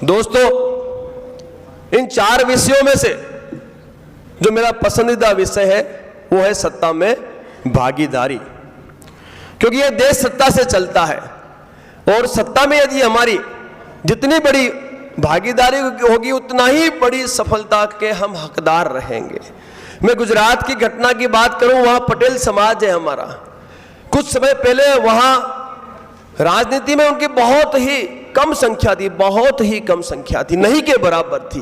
दोस्तों, इन 4 विषयों में से जो मेरा पसंदीदा विषय है वो है सत्ता में भागीदारी, क्योंकि यह देश सत्ता से चलता है और सत्ता में यदि हमारी जितनी बड़ी भागीदारी होगी उतना ही बड़ी सफलता के हम हकदार रहेंगे। मैं गुजरात की घटना की बात करूं, वहां पटेल समाज है हमारा। कुछ समय पहले वहां राजनीति में उनकी बहुत ही कम संख्या थी, बहुत ही कम संख्या थी, नहीं के बराबर थी।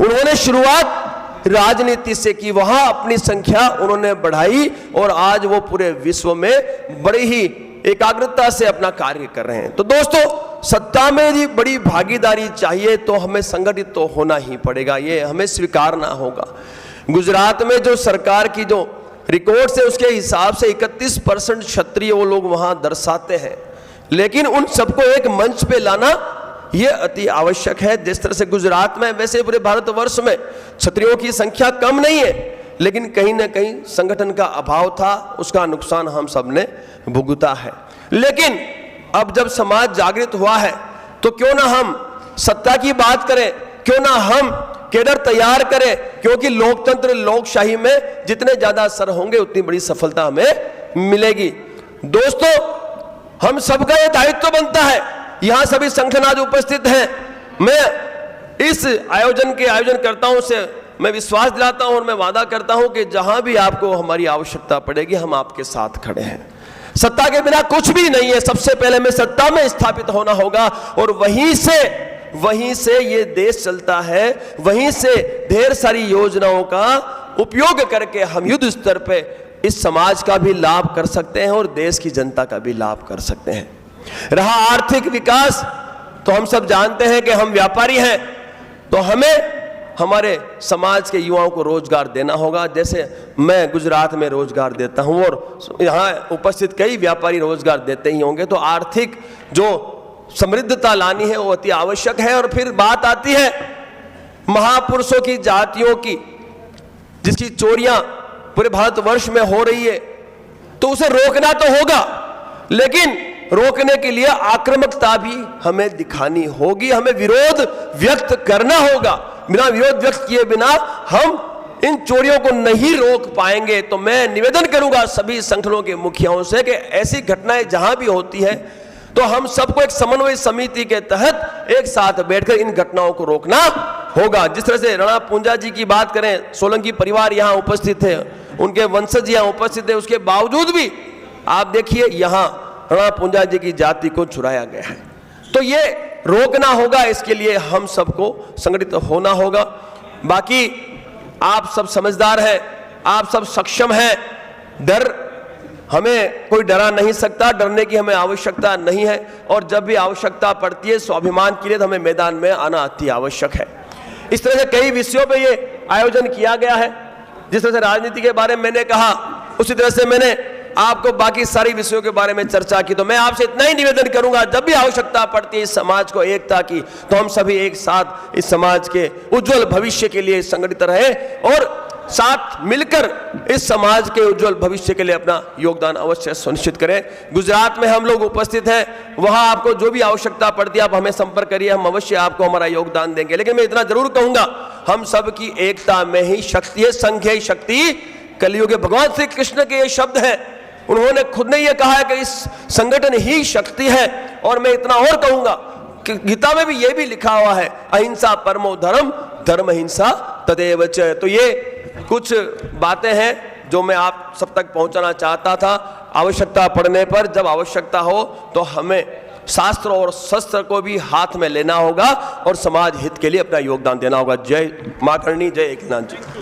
उन्होंने शुरुआत राजनीति से की, वहां अपनी संख्या उन्होंने बढ़ाई और आज वो पूरे विश्व में बड़ी ही एकाग्रता से अपना कार्य कर रहे हैं। तो दोस्तों, सत्ता में यदि बड़ी भागीदारी चाहिए तो हमें संगठित तो होना ही पड़ेगा, ये हमें स्वीकारना होगा। गुजरात में जो सरकार की जो रिकॉर्ड्स है उसके हिसाब से 31% क्षत्रिय वो लोग वहां दर्शाते हैं, लेकिन उन सबको एक मंच पे लाना यह अति आवश्यक है। जिस तरह से गुजरात में, वैसे पूरे भारतवर्ष में क्षत्रियों की संख्या कम नहीं है, लेकिन कहीं ना कहीं संगठन का अभाव था, उसका नुकसान हम सब ने भुगता है। लेकिन अब जब समाज जागृत हुआ है तो क्यों ना हम सत्ता की बात करें, क्यों ना हम कैडर तैयार करें, क्योंकि लोकतंत्र लोकशाही में जितने ज्यादा असर होंगे उतनी बड़ी सफलता हमें मिलेगी। दोस्तों, हम सबका ये दायित्व बनता है, यहां सभी संगठन आज उपस्थित हैं। मैं इस आयोजनकर्ताओं से मैं विश्वास दिलाता हूं और मैं वादा करता हूं कि जहां भी आपको हमारी आवश्यकता पड़ेगी हम आपके साथ खड़े हैं। सत्ता के बिना कुछ भी नहीं है, सबसे पहले हमें सत्ता में स्थापित होना होगा और वहीं से ये देश चलता है, वहीं से ढेर सारी योजनाओं का उपयोग करके हम युद्ध स्तर पे इस समाज का भी लाभ कर सकते हैं और देश की जनता का भी लाभ कर सकते हैं। रहा आर्थिक विकास, तो हम सब जानते हैं कि हम व्यापारी हैं, तो हमें हमारे समाज के युवाओं को रोजगार देना होगा। जैसे मैं गुजरात में रोजगार देता हूं और यहाँ उपस्थित कई व्यापारी रोजगार देते ही होंगे, तो आर्थिक जो समृद्धता लानी है वो अति आवश्यक है। और फिर बात आती है महापुरुषों की जातियों की, जिसकी चोरियां पूरे भारतवर्ष में हो रही है, तो उसे रोकना तो होगा, लेकिन रोकने के लिए आक्रामकता भी हमें दिखानी होगी, हमें विरोध व्यक्त करना होगा। बिना विरोध व्यक्त किए बिना हम इन चोरियों को नहीं रोक पाएंगे। तो मैं निवेदन करूंगा सभी संगठनों के मुखियाओं से कि ऐसी घटनाएं जहां भी होती है तो हम सबको एक समन्वय समिति के तहत एक साथ बैठकर इन घटनाओं को रोकना होगा। जिस तरह से राणा पूंजा जी की बात करें, सोलंकी परिवार यहाँ उपस्थित है, उनके वंशज यहाँ उपस्थित है, उसके बावजूद भी आप देखिए यहाँ राणा पूंजा जी की जाति को चुराया गया है। तो ये रोकना होगा, इसके लिए हम सबको संगठित होना होगा। बाकी आप सब समझदार हैं, आप सब सक्षम हैं, डर हमें कोई डरा नहीं सकता, डरने की हमें आवश्यकता नहीं है। और जब भी आवश्यकता पड़ती है स्वाभिमान के लिए तो हमें मैदान में आना अति आवश्यक है। इस तरह से कई विषयों पे ये आयोजन किया गया है। जिस तरह से राजनीति के बारे में मैंने कहा, उसी तरह से मैंने आपको बाकी सारी विषयों के बारे में चर्चा की। तो मैं आपसे इतना ही निवेदन करूंगा, जब भी आवश्यकता पड़ती है इस समाज को एकता की, तो हम सभी एक साथ इस समाज के उज्जवल भविष्य के लिए संगठित रहे और साथ मिलकर इस समाज के उज्जवल भविष्य के लिए अपना योगदान अवश्य सुनिश्चित करें। गुजरात में हम लोग उपस्थित हैं, वहां आपको जो भी आवश्यकता पड़ती है आप हमें संपर्क करिए, हम अवश्य आपको हमारा योगदान देंगे। लेकिन मैं इतना जरूर कहूंगा, हम सब की एकता में ही शक्ति है, संघ है शक्ति। कलियुग के भगवान श्री कृष्ण के ये शब्द हैं, उन्होंने खुद ने ये कहा है कि इस संगठन ही शक्ति है। और मैं इतना और कहूंगा कि गीता में भी ये भी लिखा हुआ है, अहिंसा परमो धर्म, धर्म हिंसा तदेव च। तो ये कुछ बातें हैं जो मैं आप सब तक पहुंचाना चाहता था। आवश्यकता पड़ने पर, जब आवश्यकता हो तो हमें शास्त्र और शस्त्र को भी हाथ में लेना होगा और समाज हित के लिए अपना योगदान देना होगा। जय मां करणी, जय एकनाथ जी।